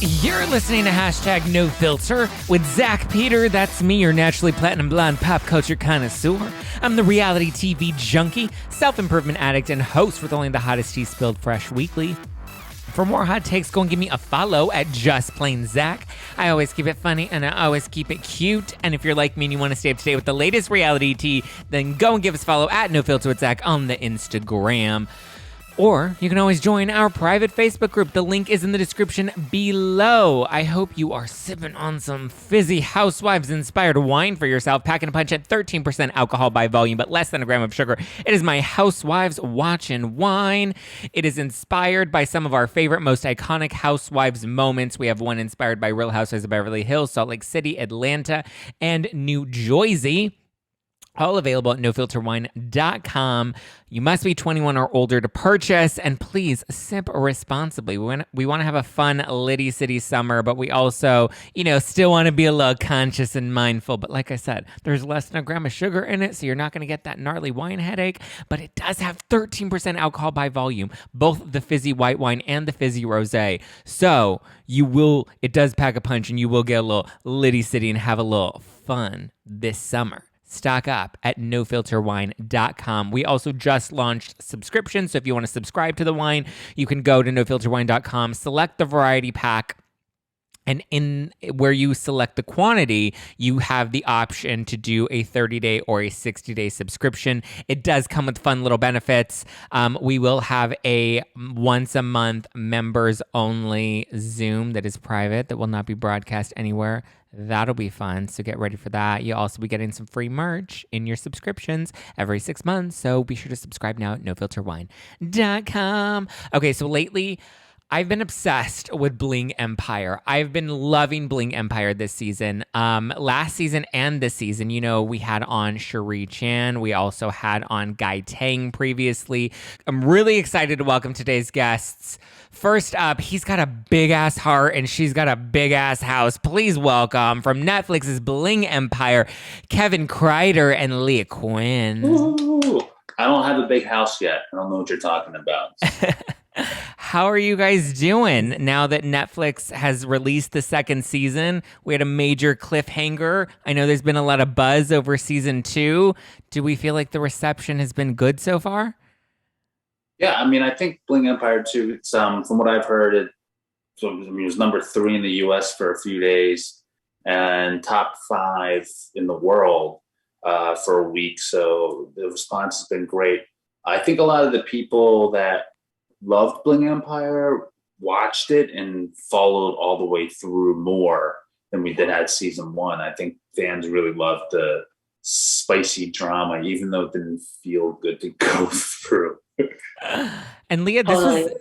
You're listening to Hashtag No Filter with Zack Peter. That's me, your naturally platinum blonde pop culture connoisseur. I'm the reality TV junkie, self-improvement addict, and host with only the hottest tea spilled fresh weekly. For more hot takes, go and give me a follow at Just Plain Zack. I always keep it funny and I always keep it cute. And if you're like me and you want to stay up to date with the latest reality tea, then go and give us a follow at No Filter with Zack on the Instagram. Or you can always join our private Facebook group. The link is in the description below. I hope you are sipping on some fizzy Housewives-inspired wine for yourself, packing a punch at 13% alcohol by volume, but less than a gram of sugar. It is my Housewives Watchin' Wine. It is inspired by some of our favorite, most iconic Housewives moments. We have one inspired by Real Housewives of Beverly Hills, Salt Lake City, Atlanta, and New Jersey. All available at nofilterwine.com. You must be 21 or older to purchase, and please sip responsibly. We want to have a fun Liddy City summer, but we also, still want to be a little conscious and mindful. But like I said, there's less than a gram of sugar in it, so you're not going to get that gnarly wine headache. But it does have 13% alcohol by volume, both the fizzy white wine and the fizzy rosé. So it does pack a punch, and you will get a little Liddy City and have a little fun this summer. Stock up at nofilterwine.com. We also just launched subscriptions, so if you want to subscribe to the wine, you can go to nofilterwine.com, select the variety pack, and in where you select the quantity, you have the option to do a 30-day or a 60-day subscription. It does come with fun little benefits. We will have a once-a-month members-only Zoom that is private, that will not be broadcast anywhere. That'll be fun, so get ready for that. You'll also be getting some free merch in your subscriptions every 6 months, so be sure to subscribe now at nofilterwine.com. Okay, so lately, I've been obsessed with Bling Empire. I've been loving Bling Empire this season. Last season and this season, we had on Cherie Chan. We also had on Guy Tang previously. I'm really excited to welcome today's guests. First up, he's got a big-ass heart and she's got a big-ass house. Please welcome, from Netflix's Bling Empire, Kevin, Kreider, and Leah Qin. Ooh, I don't have a big house yet. I don't know what you're talking about. How are you guys doing now that Netflix has released the second season? We had a major cliffhanger. I know there's been a lot of buzz over season 2. Do we feel like the reception has been good so far? Yeah, I think Bling Empire 2, it's from what I've heard, it was number 3 in the US for a few days and top 5 in the world for a week. So the response has been great. I think a lot of the people that loved Bling Empire watched it and followed all the way through more than we did at season 1. I think fans really loved the spicy drama, even though it didn't feel good to go through. And Leah,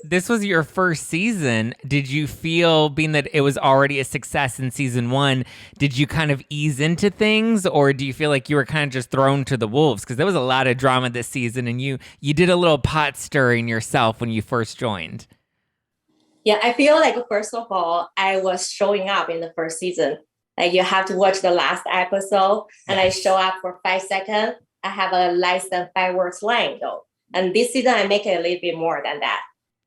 this was your first season. Did you feel, being that it was already a success in season 1, did you kind of ease into things, or do you feel like you were kind of just thrown to the wolves? Because there was a lot of drama this season, and you did a little pot stirring yourself when you first joined. Yeah, I feel like, first of all, I was showing up in the first season. Like, you have to watch the last episode, and I show up for 5 seconds. I have a less than 5 words line, though. And this season, I make it a little bit more than that.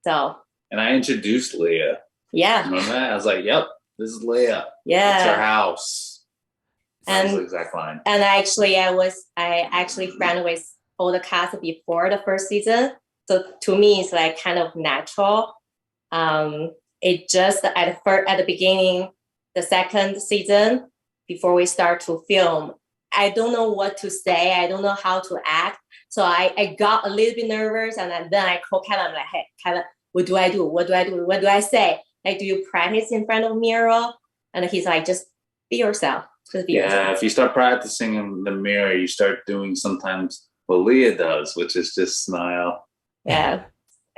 So. And I introduced Leah. Yeah. Remember that? I was like, yep, this is Leah. Yeah. It's her house. That was the exact line. And I actually friend with all the cast before the first season. So to me, it's like kind of natural. It just at the beginning, the second season, before we start to film, I don't know what to say. I don't know how to act. So I got a little bit nervous, and then I called Kevin. I'm like, hey, Kevin, what do I do? What do I do? What do I say? Like, do you practice in front of a mirror? And he's like, just be yourself. Just be yourself. If you start practicing in the mirror, you start doing sometimes what Leah does, which is just smile. Yeah,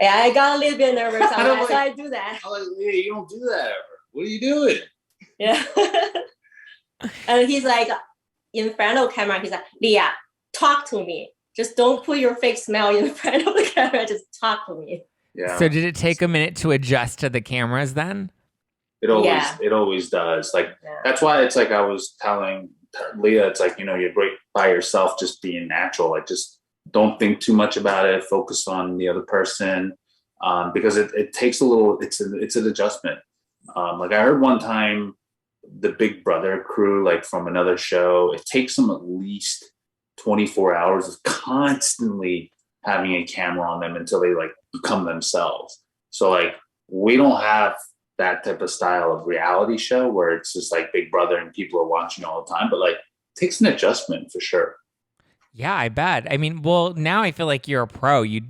I got a little bit nervous. So I do that. I'm like, Leah, you don't do that ever. What are you doing? Yeah. And he's like, in front of the camera, he's like, Leah, talk to me. Just don't put your fake smile in front of the camera. Just talk to me. Yeah. So did it take a minute to adjust to the cameras then? It always does. That's why it's like I was telling Leah, it's like, you're great by yourself, just being natural. Like, just don't think too much about it. Focus on the other person. Because it takes a little, it's an adjustment. Like I heard one time the Big Brother crew, like from another show, it takes them at least 24 hours of constantly having a camera on them until they like become themselves. So like we don't have that type of style of reality show where it's just like Big Brother and people are watching all the time, but like it takes an adjustment for sure. Yeah, I bet. I mean, well, now I feel like you're a pro. You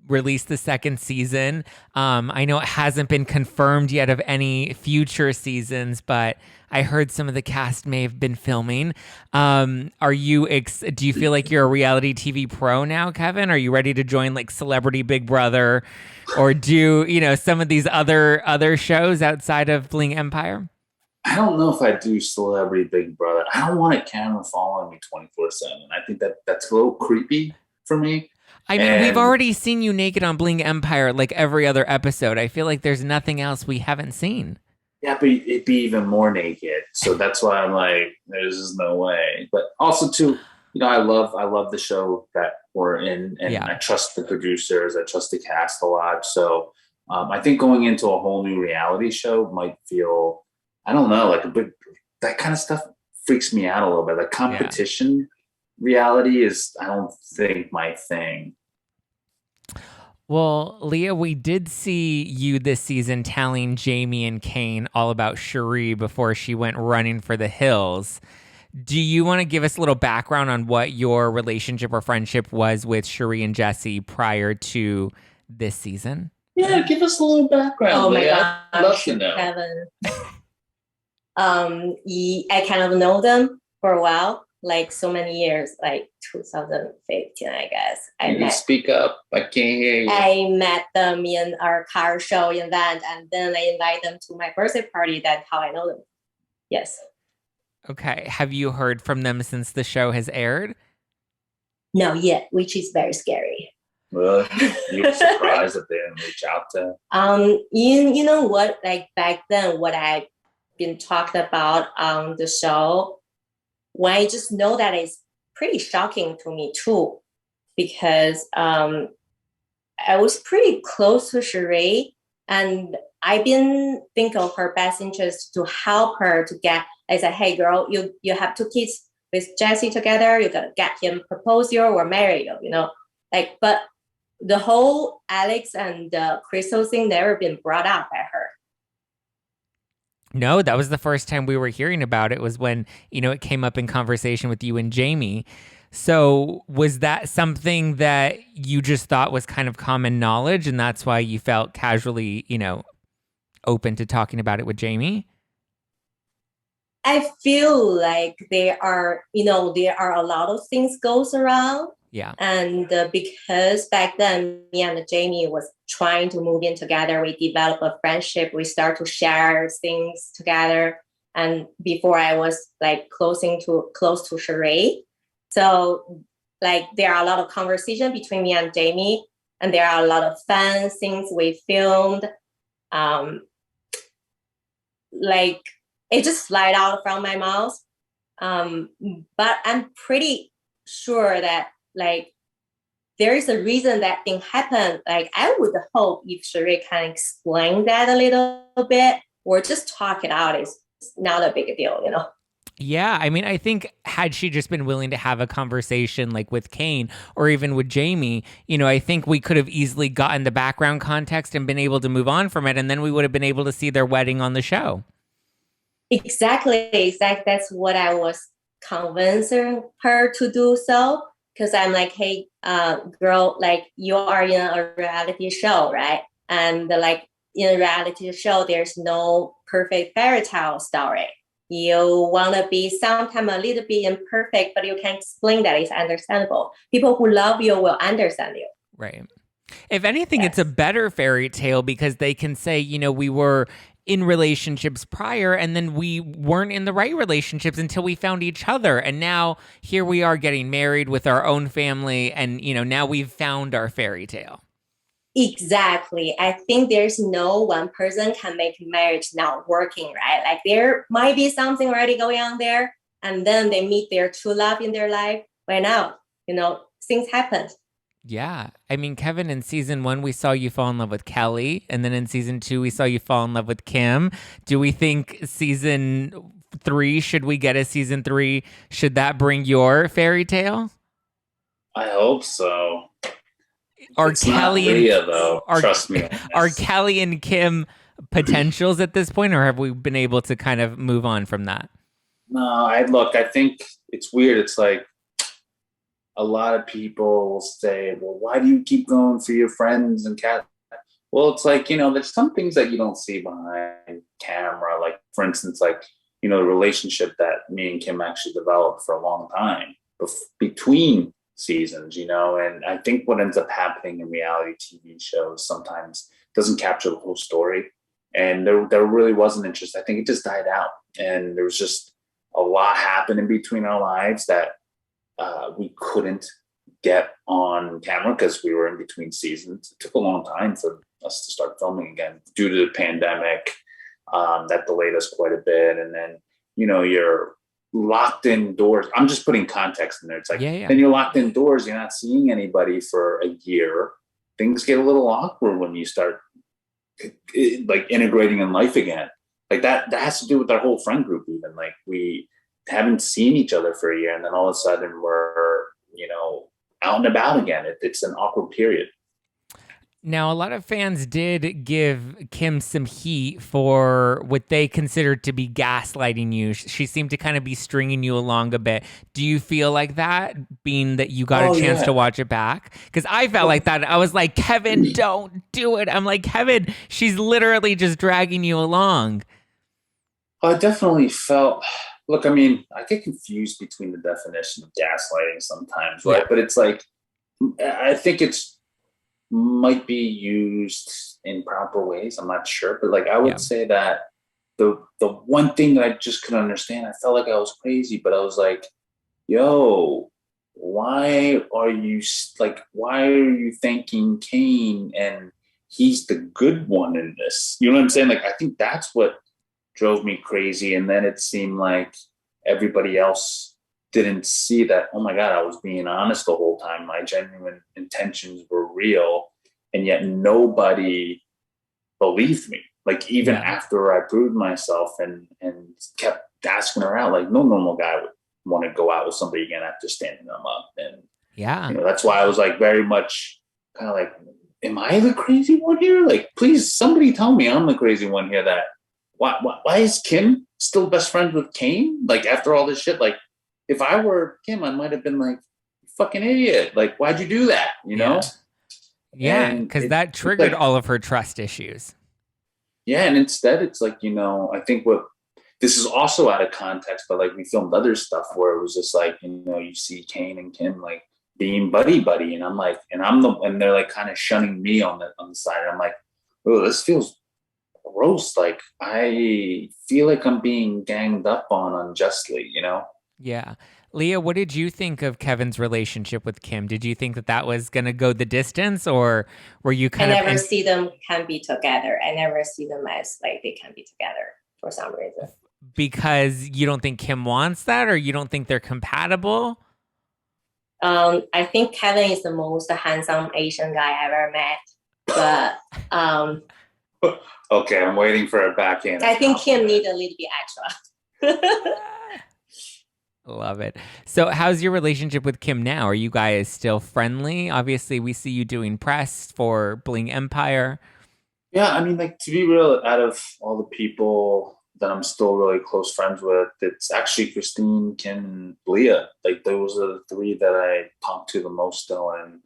released the second season. I know it hasn't been confirmed yet of any future seasons, but I heard some of the cast may have been filming. Do you feel like you're a reality TV pro now, Kevin? Are you ready to join like Celebrity Big Brother or do, some of these other shows outside of Bling Empire? I don't know if I do Celebrity Big Brother. I don't want a camera following me 24/7. I think that's a little creepy for me. I mean, we've And already seen you naked on Bling Empire like every other episode. I feel like there's nothing else we haven't seen. yeah, but it'd be even more naked. So that's why I'm like, there's just no way. But also too, I love the show that we're in, and Yeah. I trust the producers, I trust the cast a lot. So I think going into a whole new reality show might feel, I don't know, like a bit that kind of stuff freaks me out a little bit. Like Yeah. competition reality is, I don't think my thing. Well, Leah, we did see you this season telling Jamie and Kane all about Cherie before she went running for the hills. Do you want to give us a little background on what your relationship or friendship was with Cherie and Jesse prior to this season? Yeah, give us a little background. Oh my Leah. I'd God, love to know. Kevin. I kind of know them for a while, like so many years, like 2015, I guess. You can speak up. I can't hear you. I met them in our car show event, and then I invite them to my birthday party. That's how I know them. Yes. Okay. Have you heard from them since the show has aired? No, yet, which is very scary. Well, you were surprised that they didn't reach out to. You know what? Like back then, what I've been talked about on the show, when I just know that it's pretty shocking to me too, because I was pretty close to Cherie, and I've been thinking of her best interest to help her to get. I said, "Hey, girl, you have two kids with Jesse together. You gotta get him propose you or marry you." Like, but the whole Alex and Crystal thing never been brought up by her. No, that was the first time we were hearing about it was when, it came up in conversation with you and Jamie. So was that something that you just thought was kind of common knowledge and that's why you felt casually, open to talking about it with Jamie? I feel like there are a lot of things goes around. Yeah. And because back then me and Jamie was trying to move in together, we developed a friendship. We start to share things together. And before I was like close to Cherie. So like there are a lot of conversation between me and Jamie, and there are a lot of fun things we filmed. Like it just slide out from my mouth. But I'm pretty sure that like there is a reason that thing happened. Like I would hope if Cherie can explain that a little bit or just talk it out, it's not a big deal, Yeah, I mean, I think had she just been willing to have a conversation like with Kane or even with Jamie, I think we could have easily gotten the background context and been able to move on from it, and then we would have been able to see their wedding on the show. Exactly. That's what I was convincing her to do so. Because I'm like, hey, girl, like you are in a reality show, right? And like in a reality show, there's no perfect fairy tale story. You want to be sometimes a little bit imperfect, but you can explain that it's understandable. People who love you will understand you. Right. If anything, It's a better fairy tale because they can say, we were in relationships prior and then we weren't in the right relationships until we found each other. And now here we are getting married with our own family. And, now we've found our fairy tale. Exactly. I think there's no one person can make marriage not working, right? Like there might be something already going on there and then they meet their true love in their life. Why not? Things happen. Yeah. I mean, Kevin, in season 1, we saw you fall in love with Kelly. And then in season 2, we saw you fall in love with Kim. Do we think season 3, should we get a season 3? Should that bring your fairy tale? I hope so. Are It's not Kelly and Leah though. are Trust me on are this. Kelly and Kim potentials at this point, or have we been able to kind of move on from that? No, I think it's weird. It's like a lot of people will say, well, why do you keep going for your friends and cat? Well, it's like, there's some things that you don't see behind camera. Like, for instance, like, the relationship that me and Kim actually developed for a long time between seasons, and I think what ends up happening in reality TV shows sometimes doesn't capture the whole story. And there really wasn't interest. I think it just died out. And there was just a lot happened in between our lives that we couldn't get on camera because we were in between seasons. It took a long time for us to start filming again due to the pandemic. That delayed us quite a bit. And then, you're locked indoors. I'm just putting context in there. It's like, then you're locked indoors. You're not seeing anybody for a year. Things get a little awkward when you start like integrating in life again. Like that has to do with our whole friend group. Even like we haven't seen each other for a year, and then all of a sudden we're out and about again. It's an awkward period. Now, a lot of fans did give Kim some heat for what they considered to be gaslighting you. She seemed to kind of be stringing you along a bit. Do you feel like that, being that you got a chance to watch it back? Because I felt like that. I was like, Kevin, don't do it. I'm like, Kevin, she's literally just dragging you along. I definitely felt, look, I mean, I get confused between the definition of gaslighting sometimes, right? Yeah. But it's like, I think it's might be used in proper ways. I'm not sure, but like I would say that the one thing that I just couldn't understand, I felt like I was crazy, but I was like, yo, why are you thanking Kane and he's the good one in this? You know what I'm saying? Like I think that's what drove me crazy. And then it seemed like everybody else didn't see that, oh my God, I was being honest the whole time. My genuine intentions were real. And yet nobody believed me. Like even after I proved myself and kept asking her out, like no normal guy would want to go out with somebody again after standing them up. And that's why I was like very much kind of like, am I the crazy one here? Like, please, somebody tell me I'm the crazy one here. That why is Kim still best friends with Kane? Like after all this shit, like, if I were Kim, I might have been like, fucking idiot. Like, why'd you do that? You know? Yeah, because that triggered all of her trust issues. Yeah, and instead it's like, I think this is also out of context, but like we filmed other stuff where it was just like, you see Kane and Kim like being buddy, and I'm like, and they're like kind of shunning me on the side. I'm like, oh, this feels gross. Like I feel like I'm being ganged up on unjustly, Yeah. Leah, what did you think of Kevin's relationship with Kim? Did you think that was going to go the distance, or were you kind of... I never see them can be together. I never see them as like they can be together for some reason. Because you don't think Kim wants that, or you don't think they're compatible? I think Kevin is the most handsome Asian guy I ever met. But okay, I'm waiting for a backhand. I think Kim needs a little bit extra. Love it. So how's your relationship with Kim now? Are you guys still friendly? Obviously, we see you doing press for Bling Empire. Yeah, I mean, like, to be real, out of all the people that I'm still really close friends with, it's actually Christine, Kim, and Leah. Like, those are the three that I talk to the most still. And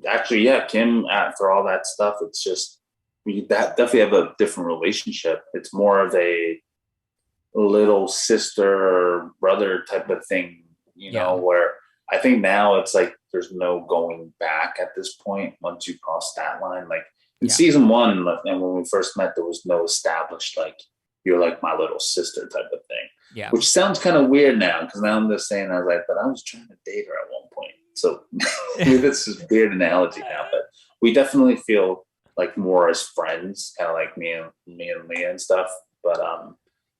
actually, yeah, Kim, after all that stuff, it's just, we definitely have a different relationship. It's more of a little sister or brother type of thing, where I think now it's like there's no going back at this point once you cross that line. Like in season 1, and when we first met, there was no established like you're like my little sister type of thing. Yeah, which sounds kind of weird now because now I'm just saying I was like, but I was trying to date her at one point, so this is a weird analogy now. But we definitely feel like more as friends, kind of like me and Leah and stuff. But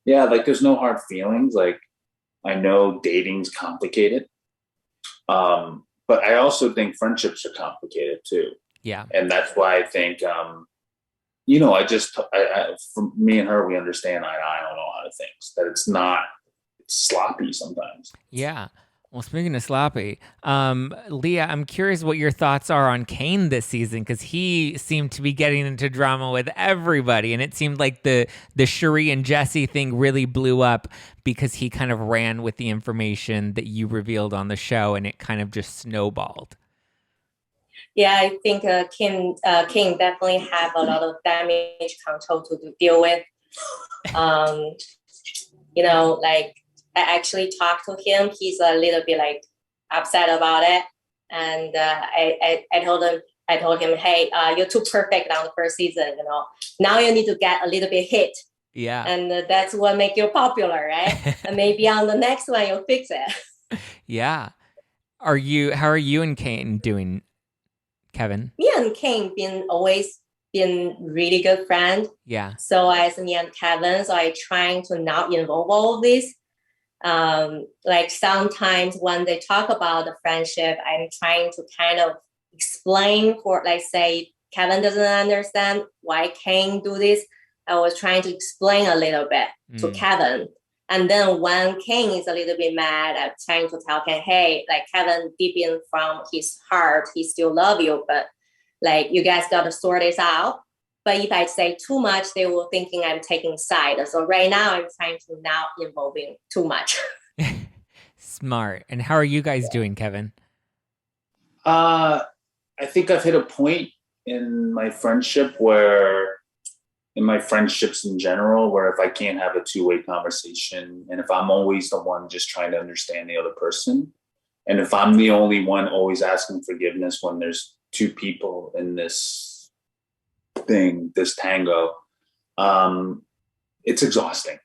yeah, like there's no hard feelings. Like I know dating's complicated. but I also think friendships are complicated too. Yeah. And that's why I think, for me and her, we understand eye to eye on a lot of things, that it's sloppy sometimes. Yeah. Well, speaking of sloppy, Leah, I'm curious what your thoughts are on Kane this season, because he seemed to be getting into drama with everybody, and it seemed like the Cherie and Jesse thing really blew up because he kind of ran with the information that you revealed on the show, and it kind of just snowballed. Yeah, I think King definitely have a lot of damage control to deal with. Like I actually talked to him. He's a little bit like upset about it, and I told him, hey, you're too perfect on the first season. Now you need to get a little bit hit. Yeah, and that's what make you popular, right? And maybe on the next one you'll fix it. Yeah. How are you and Kane doing, Kevin? Me and Kane always been really good friends. Yeah. So as me and Kevin, so I trying to not involve all of this. Like sometimes when they talk about the friendship, I'm trying to kind of explain for, like, say Kevin doesn't understand why Kane do this. I was trying to explain a little bit to Kevin. And then when Kane is a little bit mad, I'm trying to tell Kane, hey, like Kevin deep in from his heart, he still love you, but like you guys got to sort this out. But if I say too much, they will thinking I'm taking side. So right now I'm trying to not involving too much. Smart. And how are you guys doing, Kevin? I think I've hit a point in my friendships in general, where if I can't have a two-way conversation, and if I'm always the one just trying to understand the other person, and if I'm the only one always asking forgiveness when there's two people in this thing, this tango, it's exhausting.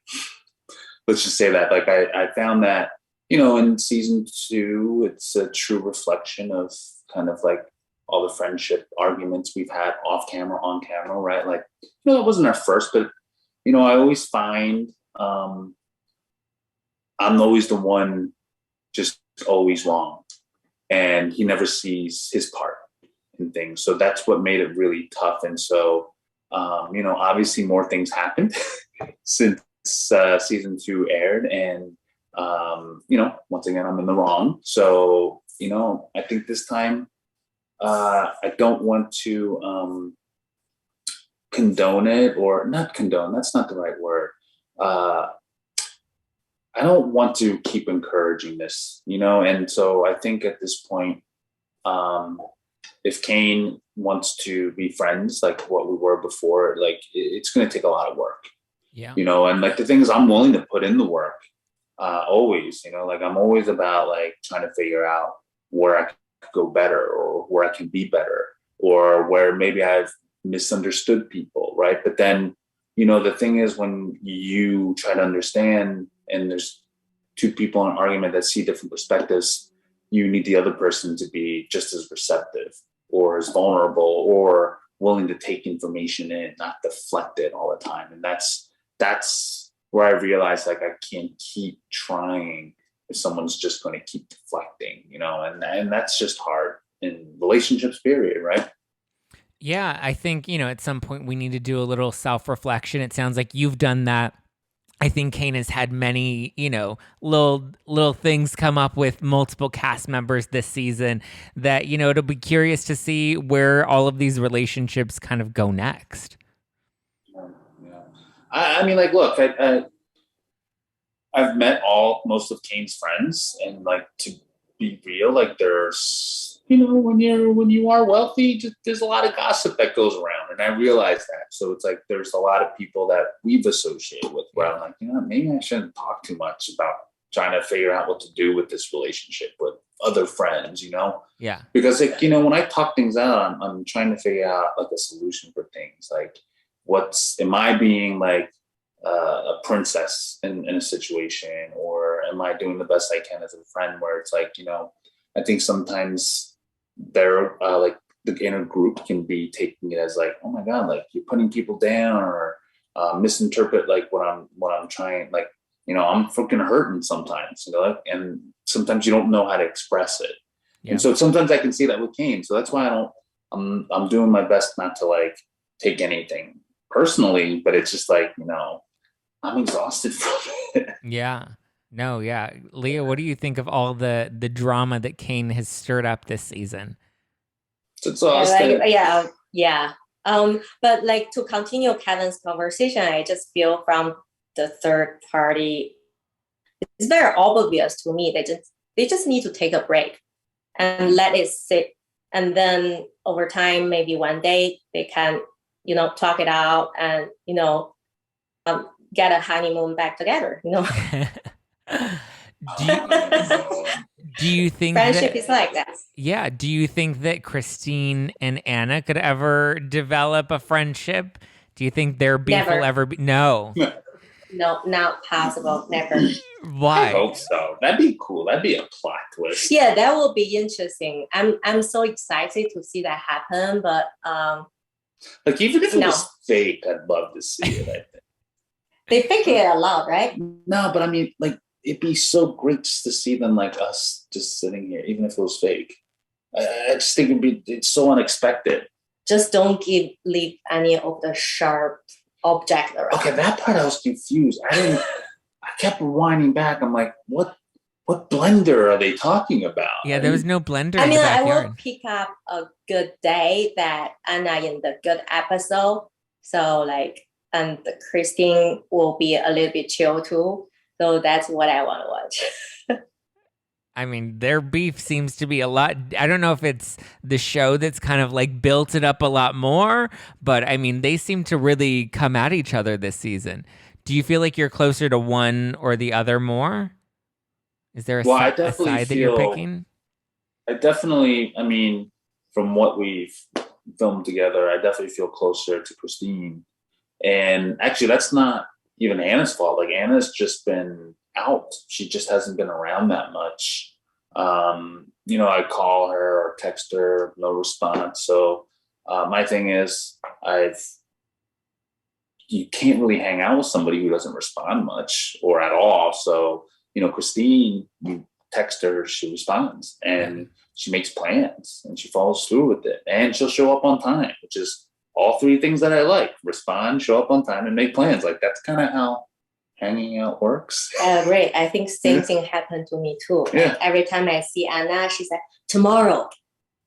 Let's just say that. Like I found that, in season 2, it's a true reflection of kind of like all the friendship arguments we've had off camera, on camera, right? Like, it wasn't our first, but, I always find I'm always the one just always wrong. And he never sees his part in things. So that's what made it really tough. And so, obviously more things happened since season 2 aired. And, once again, I'm in the wrong. So, I think this time, I don't want to condone it, or not condone. That's not the right word. I don't want to keep encouraging this, and so I think at this point, if Kane wants to be friends like what we were before, like it's going to take a lot of work. Yeah. And like the thing is, I'm willing to put in the work always, like I'm always about like trying to figure out where I could go better, or where I can be better, or where maybe I've misunderstood people, right? But then, the thing is, when you try to understand and there's two people in an argument that see different perspectives, you need the other person to be just as receptive or as vulnerable or willing to take information in, not deflect it all the time. And that's where I realized, like, I can't keep trying if someone's just going to keep deflecting, and that's just hard in relationships, period, right? Yeah, I think, at some point we need to do a little self-reflection. It sounds like you've done that. I think Kane has had many, little things come up with multiple cast members this season that, it'll be curious to see where all of these relationships kind of go next. Yeah. I mean, like, look, I've met most of Kane's friends, and like, to be real, like there's, when you are wealthy, there's a lot of gossip that goes around, and I realize that. So it's like there's a lot of people that we've associated with where I'm like, maybe I shouldn't talk too much about trying to figure out what to do with this relationship with other friends, Yeah. Because like, when I talk things out, I'm trying to figure out like a solution for things. Like, am I being like a princess in a situation, or am I doing the best I can as a friend? Where it's like, I think sometimes they're like the inner group can be taking it as like, oh my God, like you're putting people down, or misinterpret like what I'm trying, like, I'm freaking hurting sometimes, and sometimes you don't know how to express it. And so sometimes I can see that with Kane. So that's why I'm doing my best not to like take anything personally, but it's just like, I'm exhausted from it. Yeah. No, yeah. Leah, what do you think of all the drama that Kane has stirred up this season? It's exhausting. Yeah. But like to continue Kevin's conversation, I just feel from the third party, it's very obvious to me. They just need to take a break and let it sit. And then over time, maybe one day they can, talk it out and, get a honeymoon back together, Do you think friendship is like that? Yeah. Do you think that Christine and Anna could ever develop a friendship? Do you think their beef will ever be? No. No, not possible. Never. Why? I hope so. That'd be cool. That'd be a plot twist. Yeah, that will be interesting. I'm so excited to see that happen. But like even if it was fake, I'd love to see it. I think they fake it a lot, right? No, but I mean, like it'd be so great just to see them like us just sitting here, even if it was fake. I just think it's so unexpected. Just don't leave any of the sharp object around. Okay, that part I was confused. I kept rewinding back. I'm like, what blender are they talking about? Yeah, there was no blender. I in mean, the I backyard. will pick up a good day that Anna in the good episode. So like, and Christine will be a little bit chill too. So that's what I want to watch. I mean, their beef seems to be a lot. I don't know if it's the show that's kind of like built it up a lot more, but I mean, they seem to really come at each other this season. Do you feel like you're closer to one or the other more? Is there a side that you're picking? I mean, from what we've filmed together, I definitely feel closer to Christine. And actually, that's not even Anna's fault. Like Anna's just been out. She just hasn't been around that much. I call her or text her, no response. So my thing is, you can't really hang out with somebody who doesn't respond much or at all. So Christine, you text her, she responds, and she makes plans and she follows through with it, and she'll show up on time, which is all three things that I like: respond, show up on time, and make plans. Like that's kind of how hanging out works. Great. I think same thing happened to me too. Yeah. Like every time I see Anna, she's like, tomorrow,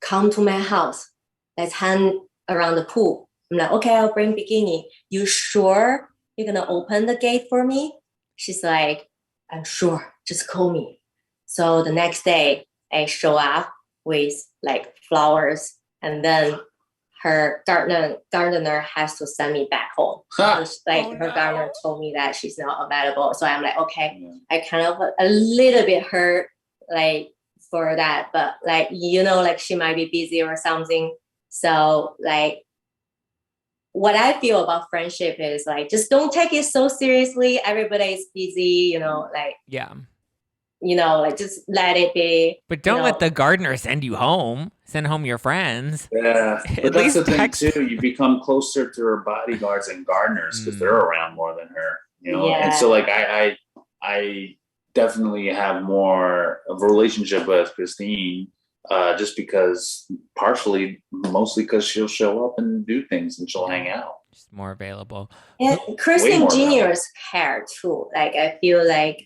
come to my house. Let's hang around the pool. I'm like, okay, I'll bring bikini. You sure you're going to open the gate for me? She's like, I'm sure. Just call me. So the next day, I show up with like flowers, and then her gardener has to send me back home. Her gardener told me that she's not available. So I'm like, okay, I kind of a little bit hurt like for that, but like, like she might be busy or something. So like, what I feel about friendship is like, just don't take it so seriously. Everybody's busy, like, like just let it be. But don't let the gardener send you home. Send home your friends. Yeah, but that's the thing too. You become closer to her bodyguards and gardeners because they're around more than her. And so like I definitely have more of a relationship with Christine, just because mostly because she'll show up and do things and she'll hang out. Just more available. Yeah, Christine Jr.'s hair too. Like I feel like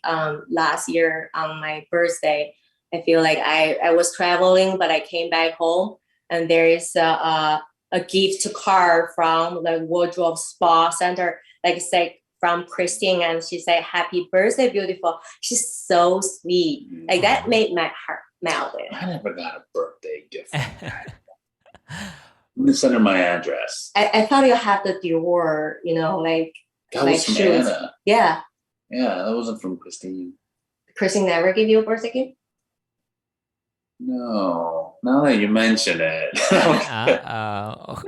last year on my birthday, I feel like I was traveling, but I came back home and there is a gift card from the Wardrobe Spa Center, like say from Christine, and she said, "Happy birthday, beautiful." She's so sweet. Like that made my heart melt. I never got a birthday gift. I'm gonna send her my address. I thought you have the Dior, like that was from shoes. Anna. Yeah, that wasn't from Christine. Christine never gave you a birthday gift? No, now that you mention it.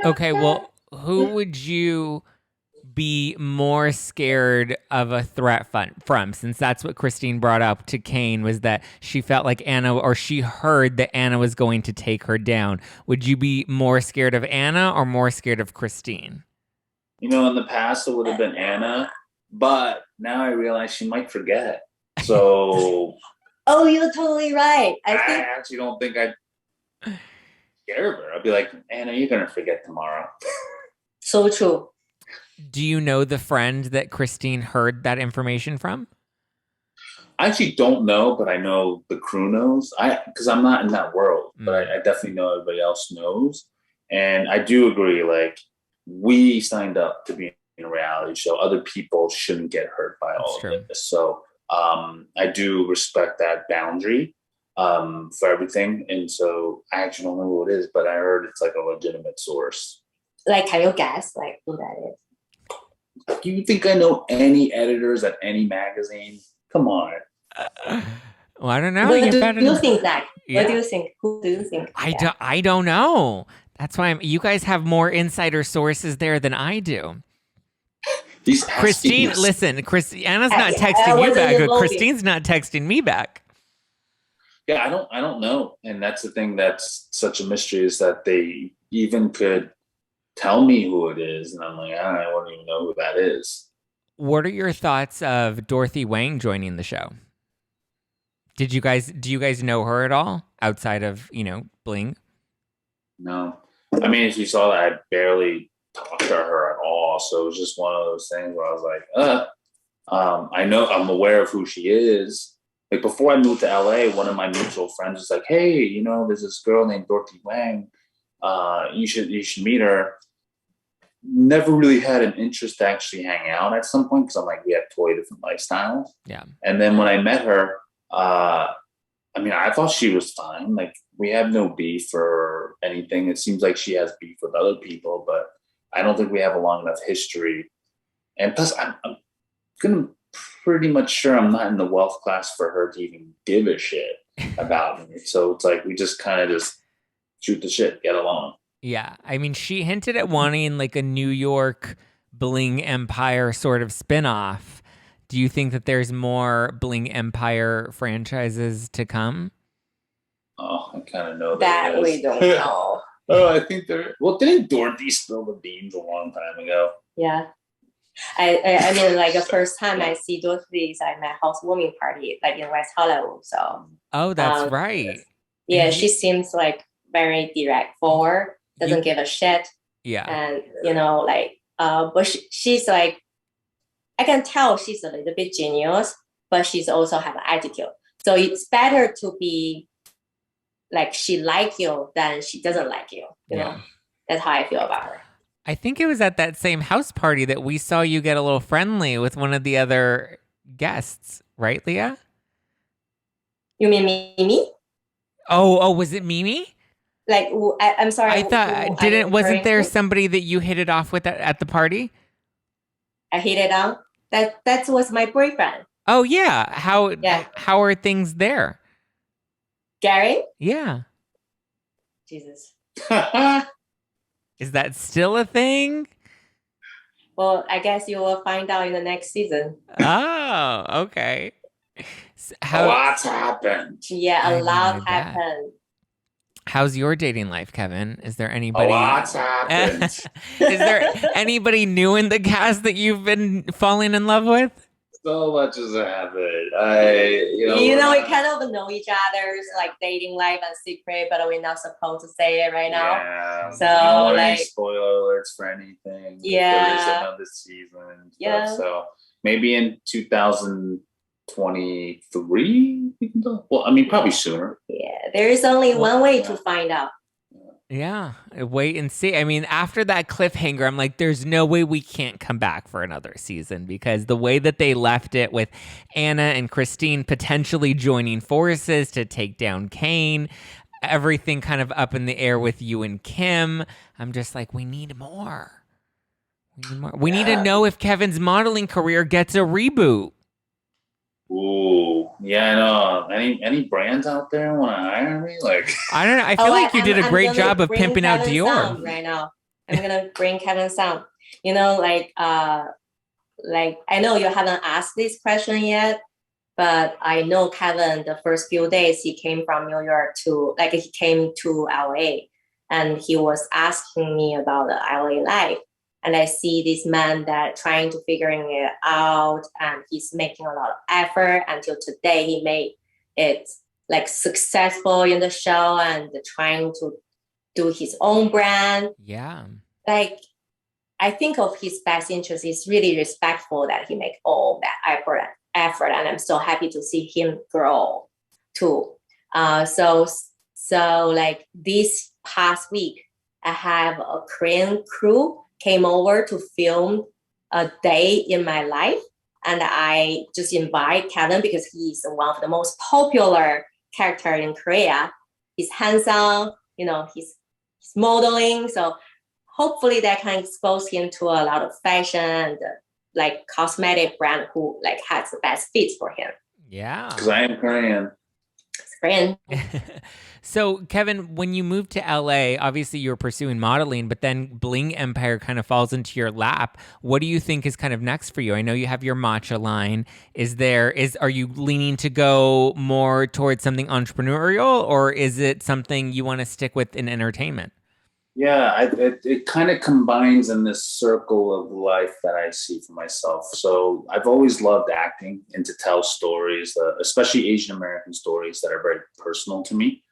Okay, well, who would you be more scared of a threat from? Since that's what Christine brought up to Kane, was that she felt like Anna, or she heard that Anna was going to take her down. Would you be more scared of Anna or more scared of Christine? In the past, it would have been Anna, but now I realize she might forget. So... Oh, you're totally right. I actually don't think I'd Scared of her. I'll be like, Anna, you're gonna forget tomorrow. So true. Do you know the friend that Christine heard that information from? I actually don't know, but I know the crew knows. Because I'm not in that world, but I definitely know everybody else knows. And I do agree. Like, we signed up to be in a reality show. Other people shouldn't get hurt by all of this. So I do respect that boundary for everything. And so I actually don't know who it is, but I heard it's like a legitimate source. Like, can you guess like who that is? Do you think I know any editors at any magazine? Come on. Well, I don't know. What do you think, Zach? Yeah. What do you think? Who do you think? I don't know. That's why you guys have more insider sources there than I do. Christine, listen, Anna's not texting you back, but Christine's not texting me back. Yeah, I don't know. And that's the thing that's such a mystery, is that they even could tell me who it is. And I'm like, I don't even know who that is. What are your thoughts of Dorothy Wang joining the show? Do you guys know her at all outside of, Bling? No. I mean, as you saw that, I barely talked to her at all. So it was just one of those things where I was like, I know, I'm aware of who she is. Like, before I moved to LA, one of my mutual friends was like, hey, there's this girl named Dorothy Wang. You should meet her. Never really had an interest to actually hang out at some point, because I'm like, we have totally different lifestyles. Yeah. And then when I met her, I thought she was fine. Like, we have no beef or anything. It seems like she has beef with other people, but I don't think we have a long enough history. And plus, I'm gonna pretty much sure I'm not in the wealth class for her to even give a shit about me. So it's like, we just kind of just shoot the shit, get along. Yeah. I mean, she hinted at wanting like a New York Bling Empire sort of spinoff. Do you think that there's more Bling Empire franchises to come? Oh, I kind of know that we don't know. I think there. Well, didn't Dorothy spill the beans a long time ago? Yeah. I mean, like, the first time I see Dorothy is at my housewarming party, like in West Hollywood. So. Oh, that's right. Yeah, she seems like very direct forward. Doesn't give a shit. Yeah. And but she's like, I can tell she's a little bit genius, but she's also have an attitude. So it's better to be like, she like you than she doesn't like you. You know, that's how I feel about her. I think it was at that same house party that we saw you get a little friendly with one of the other guests, right, Leah? You mean Mimi? Oh, was it Mimi? Like, I'm sorry. I thought wasn't there somebody that you hit it off with at the party? I hit it off. That was my boyfriend. Oh yeah. How are things there? Gary? Yeah. Jesus. Is that still a thing? Well, I guess you will find out in the next season. Oh, okay. A lot's happened. Yeah, a lot happened. How's your dating life, Kevin? Is there anybody? A lot's happened. Is there anybody new in the cast that you've been falling in love with? So much has happened. We kind of know each other's like dating life and secret, but we're not supposed to say it right now. Yeah. So any spoiler alerts for anything. Yeah. There is another season. Yeah. So maybe in 2023 we can talk. Well, I mean, probably sooner. Yeah. There is only one way to find out. Yeah, wait and see. I mean, after that cliffhanger, I'm like, there's no way we can't come back for another season, because the way that they left it with Anna and Christine potentially joining forces to take down Kane, everything kind of up in the air with you and Kim. I'm just like, we need more. We need to know if Kevin's modeling career gets a reboot. Ooh, yeah, I know. Any brands out there want to hire me? Like, I don't know. I feel like you did a great job of pimping out Dior. Right now, I'm gonna bring Kevin Sound. Like I know you haven't asked this question yet, but I know Kevin. The first few days he came from New York he came to LA, and he was asking me about the LA life. And I see this man that trying to figuring it out, and he's making a lot of effort. Until today, he made it like successful in the show and trying to do his own brand. Yeah. Like, I think of his best interest is really respectful that he make all that effort, and I'm so happy to see him grow too. So like this past week, I have a Korean crew came over to film a day in my life, and I just invite Kevin because he's one of the most popular character in Korea. He's handsome, he's modeling, so hopefully that can expose him to a lot of fashion and like cosmetic brand who like has the best fits for him. Yeah. Because I am Korean. Korean. So, Kevin, when you moved to LA, obviously you were pursuing modeling, but then Bling Empire kind of falls into your lap. What do you think is kind of next for you? I know you have your matcha line. Are you leaning to go more towards something entrepreneurial, or is it something you want to stick with in entertainment? Yeah, it kind of combines in this circle of life that I see for myself. So I've always loved acting and to tell stories, especially Asian American stories that are very personal to me.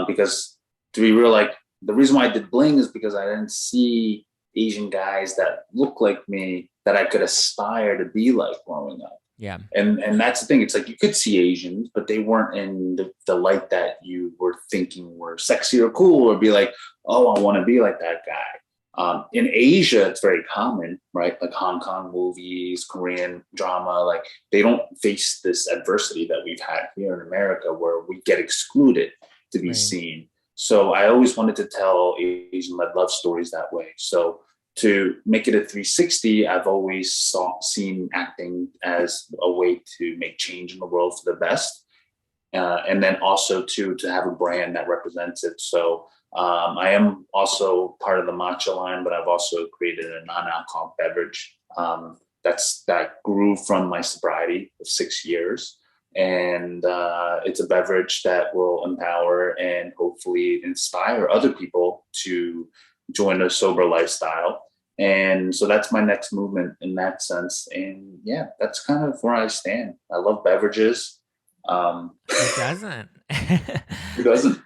Because to be real, like the reason why I did Bling is because I didn't see Asian guys that look like me that I could aspire to be like growing up. Yeah. And that's the thing. It's like you could see Asians, but they weren't in the light that you were thinking were sexy or cool, or be like, oh, I want to be like that guy. In Asia, it's very common, right? Like Hong Kong movies, Korean drama, like they don't face this adversity that we've had here in America where we get excluded to be seen. So I always wanted to tell Asian-led love stories that way. So to make it a 360, I've always seen acting as a way to make change in the world for the best. And then also to have a brand that represents it. So I am also part of the matcha line, but I've also created a non-alcoholic beverage that grew from my sobriety of 6 years. And it's a beverage that will empower and hopefully inspire other people to join a sober lifestyle. And so that's my next movement in that sense. And yeah, that's kind of where I stand. I love beverages. Who doesn't? Who doesn't?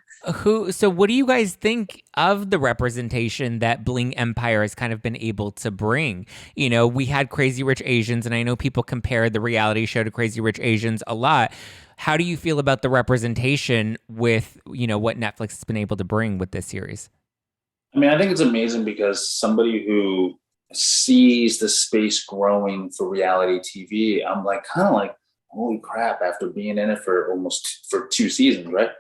So what do you guys think of the representation that Bling Empire has kind of been able to bring? We had Crazy Rich Asians, and I know people compare the reality show to Crazy Rich Asians a lot. How do you feel about the representation with, what Netflix has been able to bring with this series? I mean, I think it's amazing because somebody who sees the space growing for reality TV, I'm like, kind of like, holy crap, after being in it for 2 seasons, right?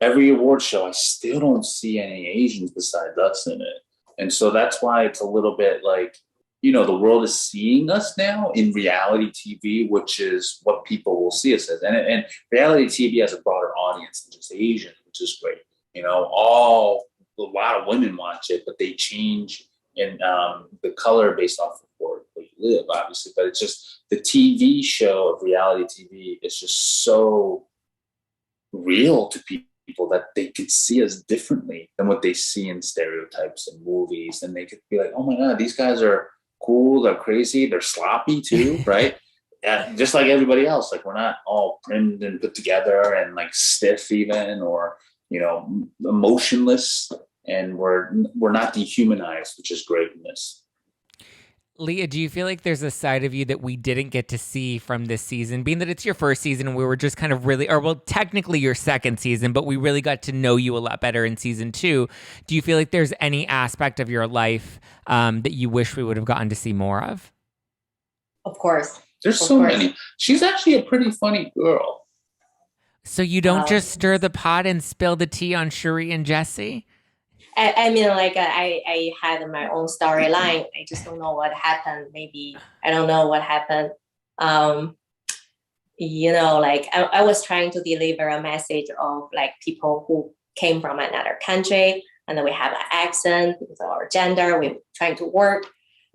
Every award show, I still don't see any Asians besides us in it. And so that's why it's a little bit like, the world is seeing us now in reality TV, which is what people will see us as. And reality TV has a broader audience than just Asian, which is great. A lot of women watch it, but they change in the color based off of where you live, obviously. But it's just the TV show of reality TV is just so real to people that they could see us differently than what they see in stereotypes and movies. And they could be like, oh my God, these guys are cool, they're crazy, they're sloppy too, right? Just like everybody else. Like we're not all primed and put together and like stiff even, or emotionless, and we're not dehumanized, which is great in this. Leah, do you feel like there's a side of you that we didn't get to see from this season, being that it's your first season and we were just kind of technically your second season, but we really got to know you a lot better in season 2. Do you feel like there's any aspect of your life that you wish we would have gotten to see more of? Of course. There's so many. She's actually a pretty funny girl. So you don't just stir the pot and spill the tea on Cherie and Jesse? I mean, like I had my own storyline. I just don't know what happened. Maybe I don't know what happened. Like I was trying to deliver a message of like people who came from another country, and then we have an accent because of our gender. We're trying to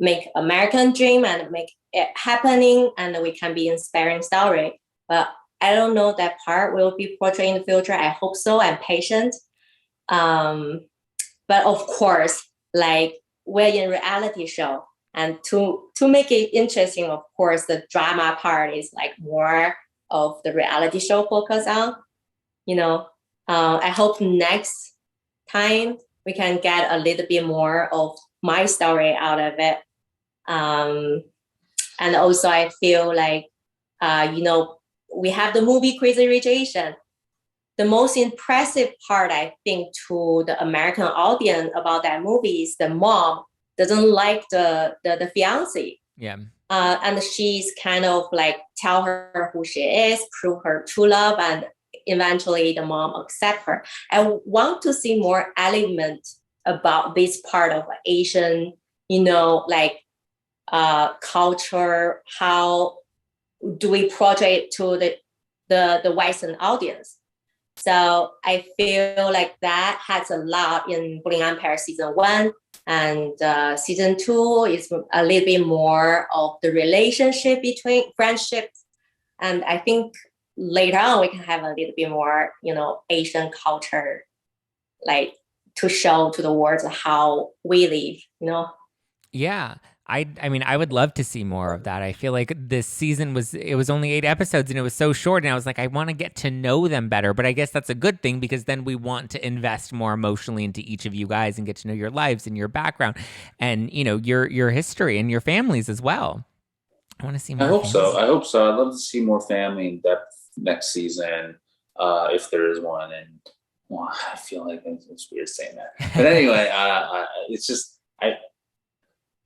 make American dream and make it happening, and we can be inspiring story. But I don't know that part will be portrayed in the future. I hope so. I'm patient. But of course, like we're in reality show, and to make it interesting, of course, the drama part is like more of the reality show focus on. I hope next time we can get a little bit more of my story out of it. And also I feel like, we have the movie Crazy Rich Asian. The most impressive part, I think, to the American audience about that movie is the mom doesn't like the fiance. Yeah. And she's kind of like tell her who she is, prove her true love, and eventually the mom accept her. I want to see more element about this part of Asian, culture. How do we project to the Western audience? So I feel like that has a lot in Bling Empire season 1, and season 2 is a little bit more of the relationship between friendships. And I think later on we can have a little bit more, Asian culture, like to show to the world how we live. Yeah. I mean, I would love to see more of that. I feel like this season was only 8 episodes and it was so short, and I was like, I want to get to know them better. But I guess that's a good thing, because then we want to invest more emotionally into each of you guys and get to know your lives and your background and, your history and your families as well. I want to see more. I hope so. I'd love to see more family in depth next season, if there is one. And I feel like it's weird saying that. But anyway, it's just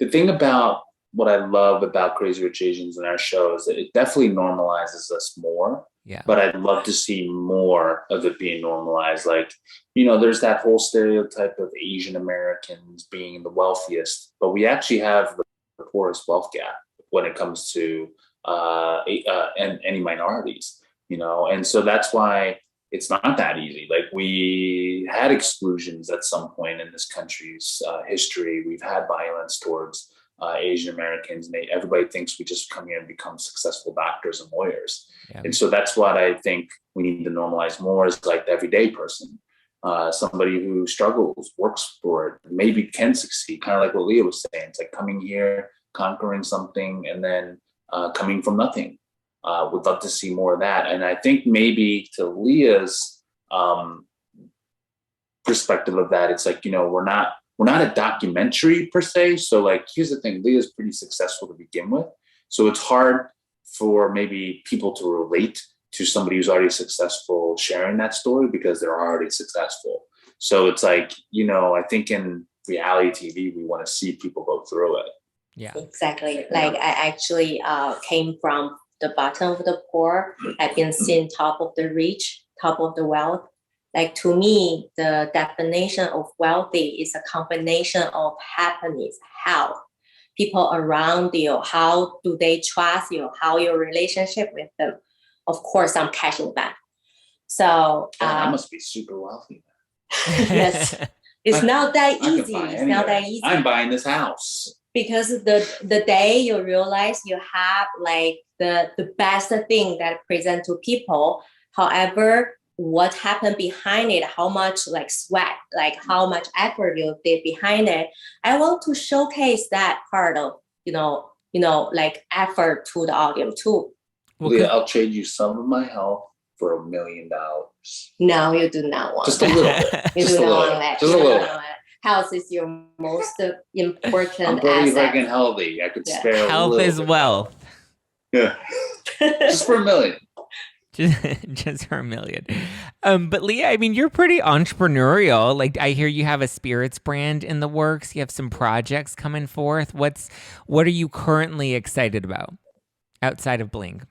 the thing about what I love about Crazy Rich Asians in our show is that it definitely normalizes us more. Yeah. But I'd love to see more of it being normalized. Like, there's that whole stereotype of Asian Americans being the wealthiest, but we actually have the poorest wealth gap when it comes to and any minorities, and so that's why it's not that easy. Like, we had exclusions at some point in this country's history. We've had violence towards Asian Americans, and everybody thinks we just come here and become successful doctors and lawyers. Yeah. And so that's what I think we need to normalize more, is like the everyday person, somebody who struggles, works for it, maybe can succeed, kind of like what Leah was saying. It's like coming here, conquering something, and then coming from nothing. Would love to see more of that. And I think maybe to Leah's perspective of that, it's like, we're not a documentary per se. So like, here's the thing, Leah's pretty successful to begin with. So it's hard for maybe people to relate to somebody who's already successful sharing that story, because they're already successful. So it's like, I think in reality TV, we want to see people go through it. Yeah, exactly. Like, I actually came from the bottom of the poor. I've been seen top of the rich, top of the wealth. Like, to me, the definition of wealthy is a combination of happiness, health, people around you, how do they trust you, how your relationship with them. Of course, I'm cash in the bank. So I must be super wealthy. Yes, it's not that easy. It's not that easy. I'm buying this house. Because the day you realize you have like the best thing that present to people, however, what happened behind it, how much like sweat, like how much effort you did behind it, I want to showcase that part of, like effort to the audience too. Leah, I'll trade you some of my health for $1 million. No, you do not want just a little bit. You do not want that. Just a little. Health is your most important I'm pretty asset. fucking healthy. I could spare health is wealth. Yeah. Just for $1 million. Just for $1 million. But Leah, I mean, you're pretty entrepreneurial. Like, I hear you have a spirits brand in the works. You have some projects coming forth. What are you currently excited about outside of Bling?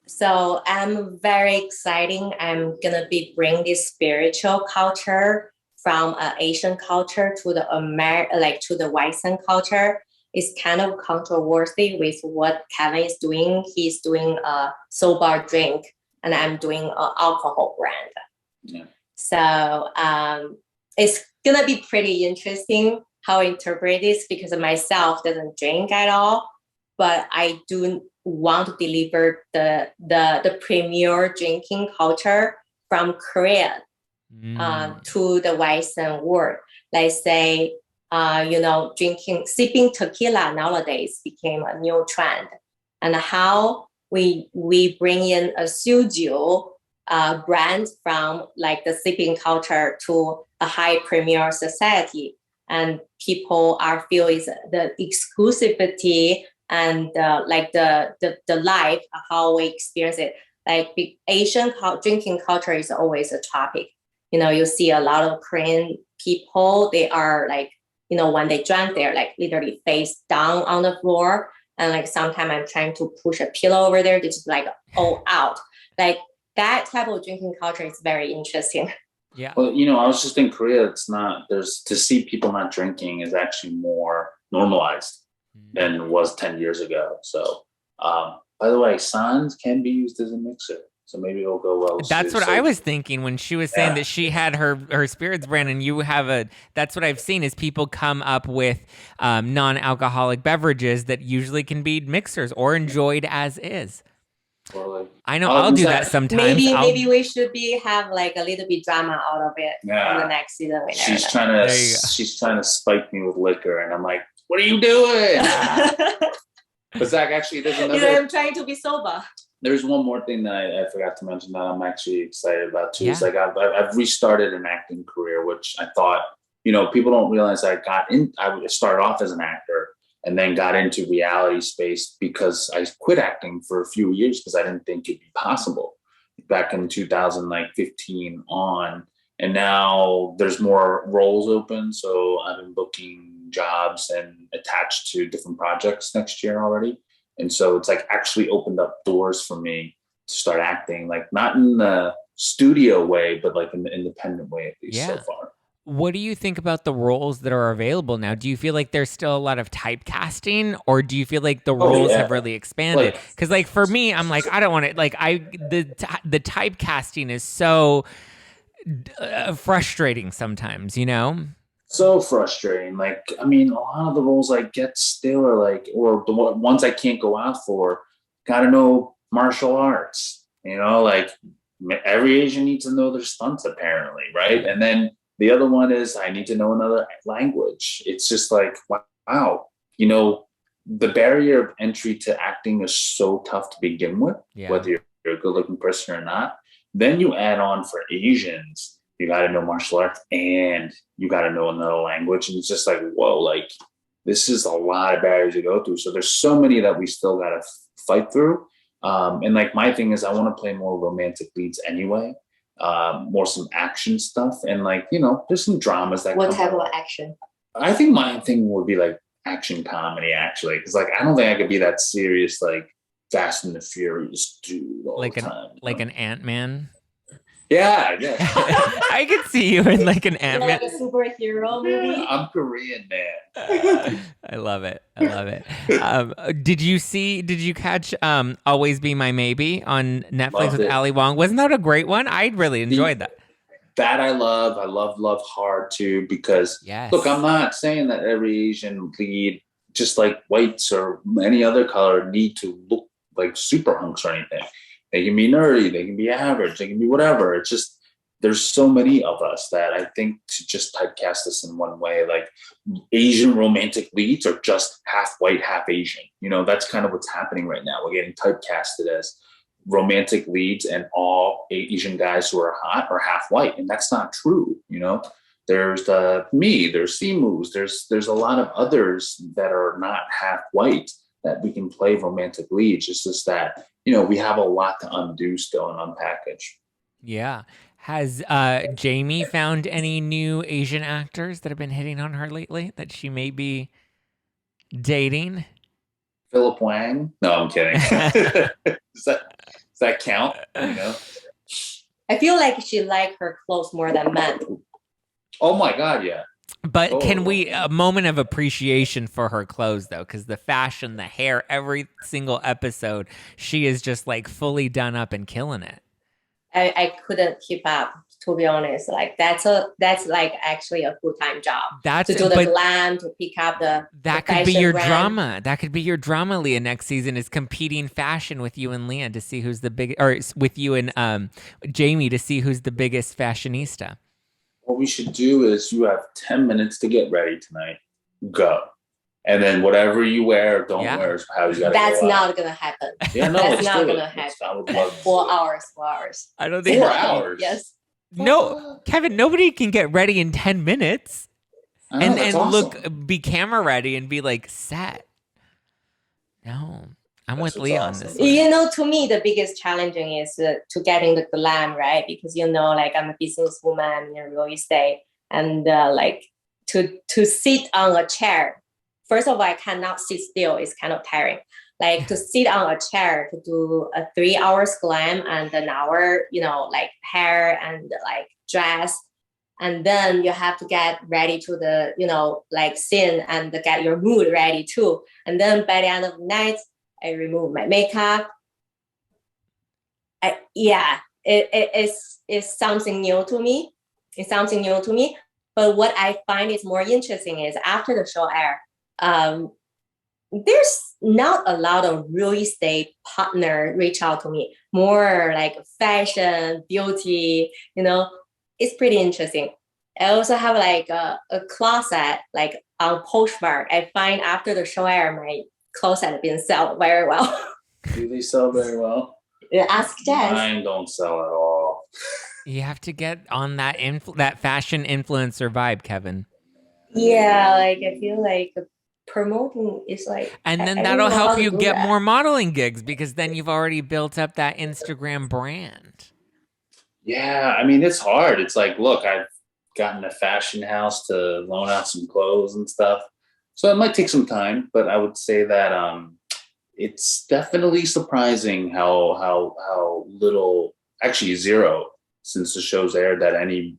So I'm very exciting. I'm gonna be bring this spiritual culture from Asian culture to the to the Western culture. It's kind of controversy with what Kevin is doing. He's doing a soul bar drink, and I'm doing an alcohol brand. Yeah. So it's gonna be pretty interesting how I interpret this, because myself doesn't drink at all, but I do want to deliver the premier drinking culture from Korea to the Western world. Like say, sipping tequila nowadays became a new trend, and how we bring in a soju brand from like the sipping culture to a high premier society, and people are feeling the exclusivity and like the life, how we experience it. Like Asian drinking culture is always a topic. You see a lot of Korean people, they are like, when they drink, they're like literally face down on the floor. And like sometimes I'm trying to push a pillow over there, just like all out. Like that type of drinking culture is very interesting. Yeah. Well, I was just in Korea. To see people not drinking is actually more normalized than it was 10 years ago. So, by the way, sans can be used as a mixer. So maybe it'll go well. That's what I was thinking when she was saying that she had her spirits brand, and you have that's what I've seen is people come up with non-alcoholic beverages that usually can be mixers or enjoyed as is. Totally. I know I'll do that sometimes. Maybe we should have like a little bit drama out of it in the next season. She's trying to spike me with liquor, and I'm like, what are you doing? But Zach, actually, there's another. I'm trying to be sober. There's one more thing that I forgot to mention that I'm actually excited about too. It's like I've restarted an acting career, which I thought, people don't realize I started off as an actor and then got into reality space because I quit acting for a few years because I didn't think it'd be possible back in 2015 on. And now there's more roles open. So I've been booking jobs and attached to different projects next year already. And so it's like actually opened up doors for me to start acting, like not in the studio way, but like in the independent way, at least so far. What do you think about the roles that are available now? Do you feel like there's still a lot of typecasting, or do you feel like the roles have really expanded? Because like for me, I'm like, I don't want to, like the typecasting is so frustrating sometimes, So frustrating. Like, I mean, a lot of the roles I get still are like, or the ones I can't go out for, got to know martial arts, like every Asian needs to know their stunts apparently. Right. And then the other one is I need to know another language. It's just like, wow, the barrier of entry to acting is so tough to begin with, whether you're a good looking person or not. Then you add on for Asians, you got to know martial arts and you got to know another language. And it's just like, whoa, like this is a lot of barriers to go through. So there's so many that we still got to fight through. And like my thing is I want to play more romantic leads anyway, more some action stuff. And like, there's some dramas that What type of action? I think my thing would be like action comedy actually. Cause like, I don't think I could be that serious, like Fast and the Furious dude all the time. Like an Ant-Man? Yeah. I could see you in like an Ant-Man. Like a superhero movie. I'm Korean, man. I love it. Did you catch Always Be My Maybe on Netflix with Ali Wong? Wasn't that a great one? I really enjoyed that. That I love hard too, because look, I'm not saying that every Asian lead, just like whites or any other color, need to look like super hunks or anything. They can be nerdy, they can be average, they can be whatever. It's just, there's so many of us that I think to just typecast us in one way, like Asian romantic leads are just half white, half Asian. That's kind of what's happening right now. We're getting typecasted as romantic leads and all Asian guys who are hot are half white. And that's not true. There's me, there's Simus, there's a lot of others that are not half white that we can play romantic leads. It's just that, we have a lot to undo still and unpackage. Yeah. Has Jamie found any new Asian actors that have been hitting on her lately that she may be dating? Philip Wang? No, I'm kidding. Does that count? I feel like she likes her clothes more than men. Oh my God, yeah. But can we, a moment of appreciation for her clothes though, because the fashion, the hair, every single episode, she is just like fully done up and killing it. I couldn't keep up, to be honest. Like that's like actually a full-time job. To do the glam, to pick up that could be your drama. That could be your drama, Leah. Next season is competing fashion with you and Leah to see who's the big, or with you and Jamie to see who's the biggest fashionista. What we should do is you have 10 minutes to get ready tonight. Go. and then whatever you wear or don't Yeah. wear is how you gotta That's go out. not gonna happen. Yeah, no, That's let's not do gonna it. happen. I would Like love to 4 do it. hours, 4 hours. I don't think 4 hours. Yes. No, Kevin, nobody can get ready in 10 minutes I know, that's awesome. be camera ready and be like set. No, I'm That's with Leah on awesome. this one. You know, to me, the biggest challenging is to getting the glam, right? Because, you know, like I'm a businesswoman in real estate, and like to sit on a chair. First of all, I cannot sit still. It's kind of tiring. Like to sit on a chair to do a 3 hours glam and an hour, you know, like hair and like dress. And then you have to get ready to the, you know, like scene and get your mood ready too. And then by the end of the night, I remove my makeup. It's something new to me. It's something new to me. But what I find is more interesting is after the show air, there's not a lot of real estate partner reach out to me. More like fashion, beauty, you know, it's pretty interesting. I also have like a closet like on Poshmark. I find after the show air, my closet has been sold very well. Do they sell very well? Ask Jess. Mine don't sell at all. You have to get on that that fashion influencer vibe, Kevin. Yeah, like I feel like promoting is like, And then I that'll don't know how help to you do get that. more modeling gigs because then you've already built up that Instagram brand. Yeah, I mean, it's hard. It's like, look, I've gotten a fashion house to loan out some clothes and stuff. So it might take some time, but I would say that it's definitely surprising how little, actually zero, since the show's aired, that any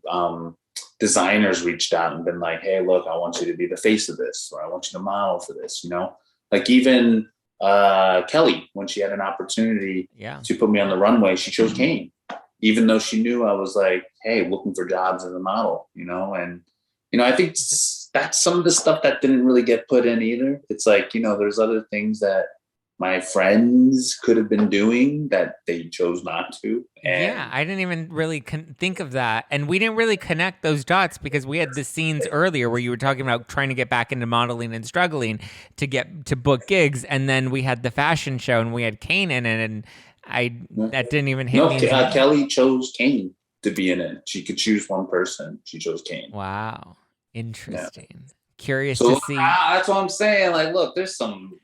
designers reached out and been like, hey, look, I want you to be the face of this, or I want you to model for this, you know? Like even Kelly, when she had an opportunity to put me on the runway, she chose Kane, even though she knew I was like, hey, looking for jobs as a model, you know? And, you know, I think that's some of the stuff that didn't really get put in either. It's like, you know, there's other things that my friends could have been doing that they chose not to. And yeah, I didn't even really think of that. And we didn't really connect those dots because we had the scenes earlier where you were talking about trying to get back into modeling and struggling to get to book gigs. And then we had the fashion show and we had Kane in it. And that didn't even hit me. Kelly chose Kane to be in it. She could choose one person. She chose Kane. Wow. Interesting. Yeah. Curious so, to see. That's what I'm saying. Like, look, there's some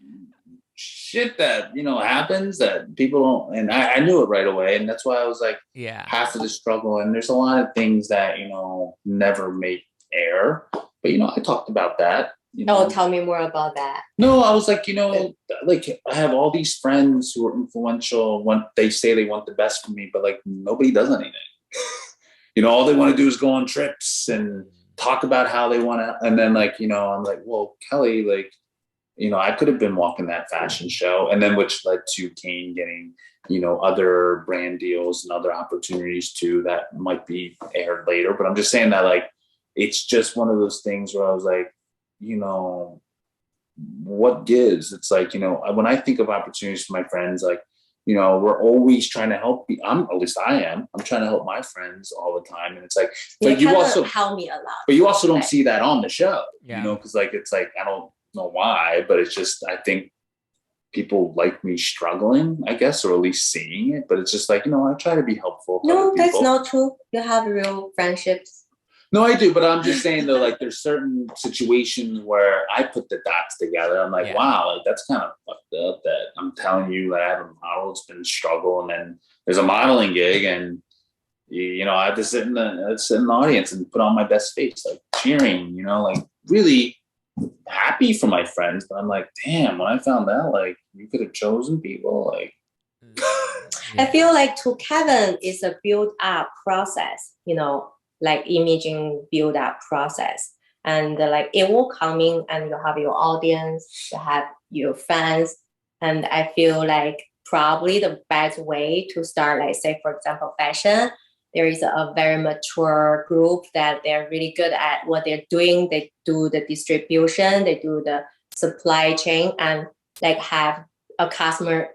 shit that, you know, happens that people don't, and I knew it right away. And that's why I was like, half of the struggle. And there's a lot of things that, you know, never make air. But, you know, I talked about that. You know? Oh, tell me more about that. No, I was like, you know, like I have all these friends who are influential when they say they want the best for me, but like nobody does anything. You know, all they want to do is go on trips and talk about how they want to. And then like, you know, I'm like, well, Kelly, like, you know, I could have been walking that fashion show, and then which led to Kane getting, you know, other brand deals and other opportunities too that might be aired later. But I'm just saying that like, it's just one of those things where I was like, you know, what gives? It's like, you know, when I think of opportunities for my friends, like, you know, we're always trying to help. At least I am. I'm trying to help my friends all the time, and it's like, but you also help me a lot. But you also don't see that on the show, you know, because like it's like I don't know why, but it's just I think people like me struggling, I guess, or at least seeing it. But it's just like, you know, I try to be helpful to other people. That's not true. You have real friendships. No, I do, but I'm just saying though, like there's certain situations where I put the dots together. I'm like, wow, like that's kind of fucked up that I'm telling you that I have a model, it's been a struggle, and then there's a modeling gig, and you know, I have to sit in the audience and put on my best face, like cheering, you know, like really happy for my friends. But I'm like, damn, when I found out, like you could have chosen people, like I feel like to Kevin it's a build up process, you know, like imaging build up process, and like it will come in and you have your audience, you have your fans, and I feel like probably the best way to start, like say for example fashion, there is a very mature group that they're really good at what they're doing. They do the distribution, they do the supply chain, and like have a customer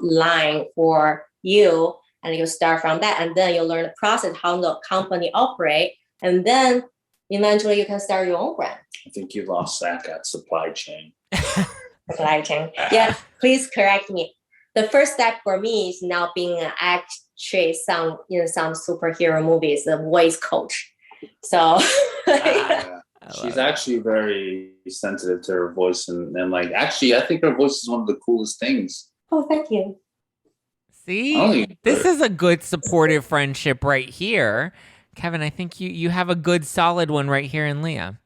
line for you. And you start from that, and then you learn the process, how the company operate. And then eventually you can start your own brand. I think you lost Zack at supply chain. Supply chain. Yeah, please correct me. The first step for me is now being an actress in some superhero movies, the voice coach. So she's actually very sensitive to her voice, and like actually I think her voice is one of the coolest things. Oh, thank you. See, this is a good supportive friendship right here. Kevin, I think you have a good solid one right here in Leah.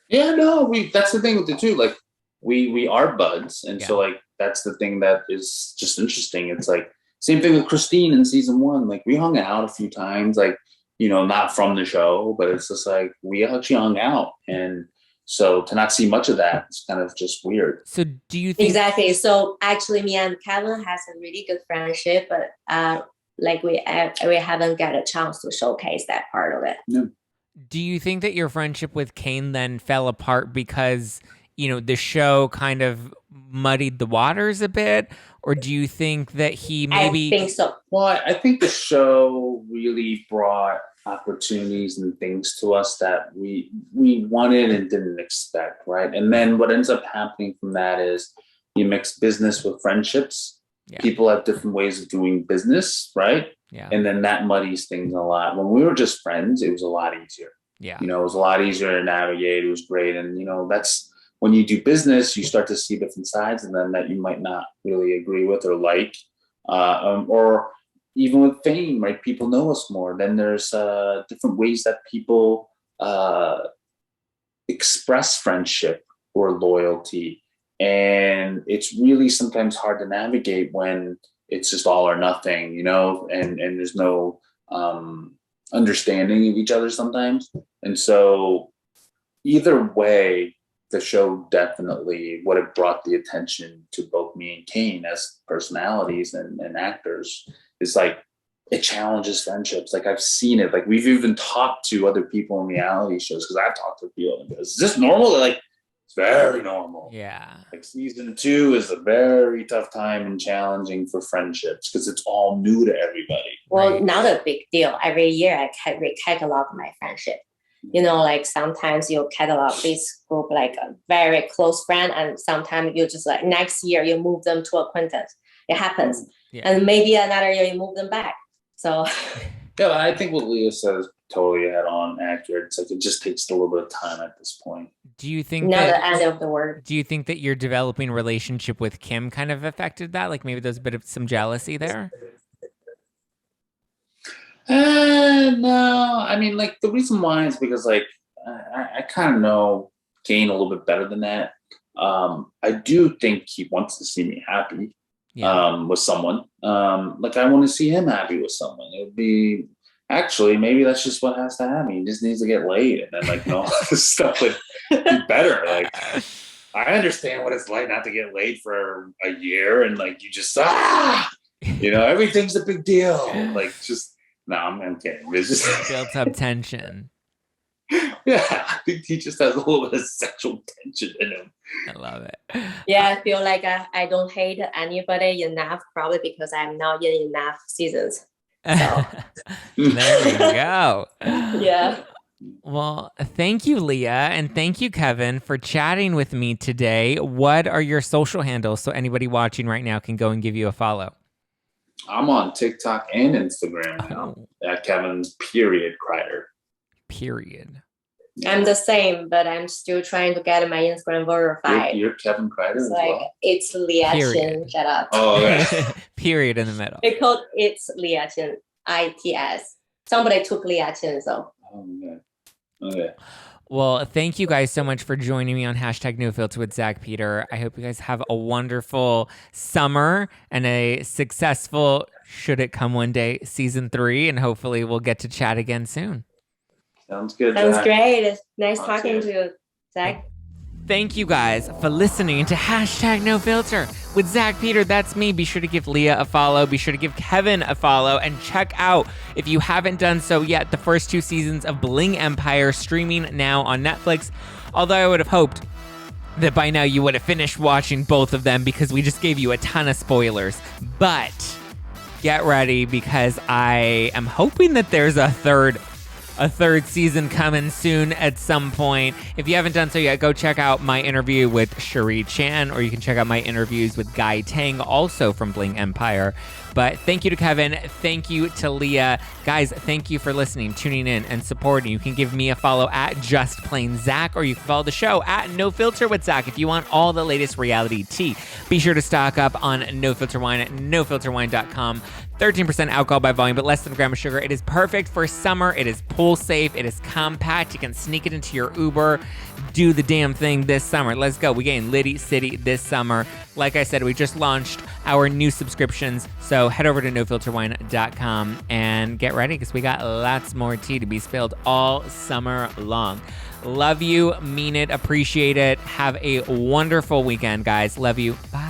Yeah, no, that's the thing with it too. Like we are buds, and so like that's the thing that is just interesting. It's like same thing with Christine in season 1. Like we hung out a few times, like, you know, not from the show, but it's just like we actually hung out, and so to not see much of that, it's kind of just weird. So do you think exactly? So actually, me and Kevin has a really good friendship, but like we haven't got a chance to showcase that part of it. No. Do you think that your friendship with Kane then fell apart because, you know, the show kind of muddied the waters a bit? Or do you think that he maybe... I think so. Well, I think the show really brought opportunities and things to us that we wanted and didn't expect, right? And then what ends up happening from that is you mix business with friendships. Yeah. People have different ways of doing business, right? Yeah. And then that muddies things a lot. When we were just friends, it was a lot easier. Yeah. You know, it was a lot easier to navigate. It was great. And, you know, that's when you do business, you start to see different sides of them that you might not really agree with or like. Or even with fame, right? People know us more. Then there's different ways that people express friendship or loyalty. And it's really sometimes hard to navigate when it's just all or nothing, you know, and there's no understanding of each other sometimes. And so either way, the show definitely would have brought the attention to both me and Kane as personalities and actors. It's like, it challenges friendships. Like I've seen it. Like we've even talked to other people in reality shows, because I've talked to people. Is this normal? They're like, it's very normal. Yeah. Like season 2 is a very tough time and challenging for friendships because it's all new to everybody. Well, right. Not a big deal. Every year I catalog my friendship. You know, like sometimes you catalog this group like a very close friend, and sometimes you just like next year you move them to acquaintance. It happens. Yeah. And maybe another year you move them back. So yeah, I think what Leah says totally head on accurate. It's like it just takes a little bit of time at this point. Do you think the end of the word? Do you think that your developing relationship with Kim kind of affected that? Like maybe there's a bit of some jealousy there? No. I mean, like the reason why is because like I kind of know Kane a little bit better than that. I do think he wants to see me happy. Yeah. With someone. Like I want to see him happy with someone. It would be actually maybe that's just what has to happen. He just needs to get laid, and then like all this stuff would be better. Like I understand what it's like not to get laid for a year, and like you just you know, everything's a big deal. Like just I'm kidding. It's just built up tension. Yeah, I think he just has a little bit of sexual tension in him. I love it. Yeah, I feel like I don't hate anybody enough, probably because I'm not in enough seasons. So. There you go. Yeah. Well, thank you, Leah, and thank you, Kevin, for chatting with me today. What are your social handles so anybody watching right now can go and give you a follow? I'm on TikTok and Instagram now at Kevin.Kreider. Period. I'm the same, but I'm still trying to get my Instagram verified. You're Kevin Kreider as like, well? It's Leah Qin. Shut up. Oh, okay. Period in the middle. It's Leah Qin. ITS. Somebody took Leah Qin, so. Okay. Well, thank you guys so much for joining me on #NoFilter with Zack Peter. I hope you guys have a wonderful summer and a successful, should it come one day, season 3, and hopefully we'll get to chat again soon. Sounds good. Sounds great. It's nice talking to you, Zack. Thank you guys for listening to #NoFilter with Zack Peter. That's me. Be sure to give Leah a follow. Be sure to give Kevin a follow. And check out, if you haven't done so yet, the first 2 seasons of Bling Empire streaming now on Netflix. Although I would have hoped that by now you would have finished watching both of them because we just gave you a ton of spoilers. But get ready because I am hoping that there's a third a third season coming soon at some point. If you haven't done so yet, go check out my interview with Cherie Chan, or you can check out my interviews with Guy Tang, also from Bling Empire. But thank you to Kevin. Thank you to Leah. Guys, thank you for listening, tuning in, and supporting. You can give me a follow at Just Plain Zack, or you can follow the show at No Filter with Zack if you want all the latest reality tea. Be sure to stock up on No Filter Wine at nofilterwine.com. 13% alcohol by volume, but less than a gram of sugar. It is perfect for summer. It is pool safe. It is compact. You can sneak it into your Uber. Do the damn thing this summer. Let's go. We getting Liddy City this summer. Like I said, we just launched our new subscriptions, so head over to nofilterwine.com and get ready, because we got lots more tea to be spilled all summer long. Love you, mean it, appreciate it. Have a wonderful weekend, guys. Love you. Bye.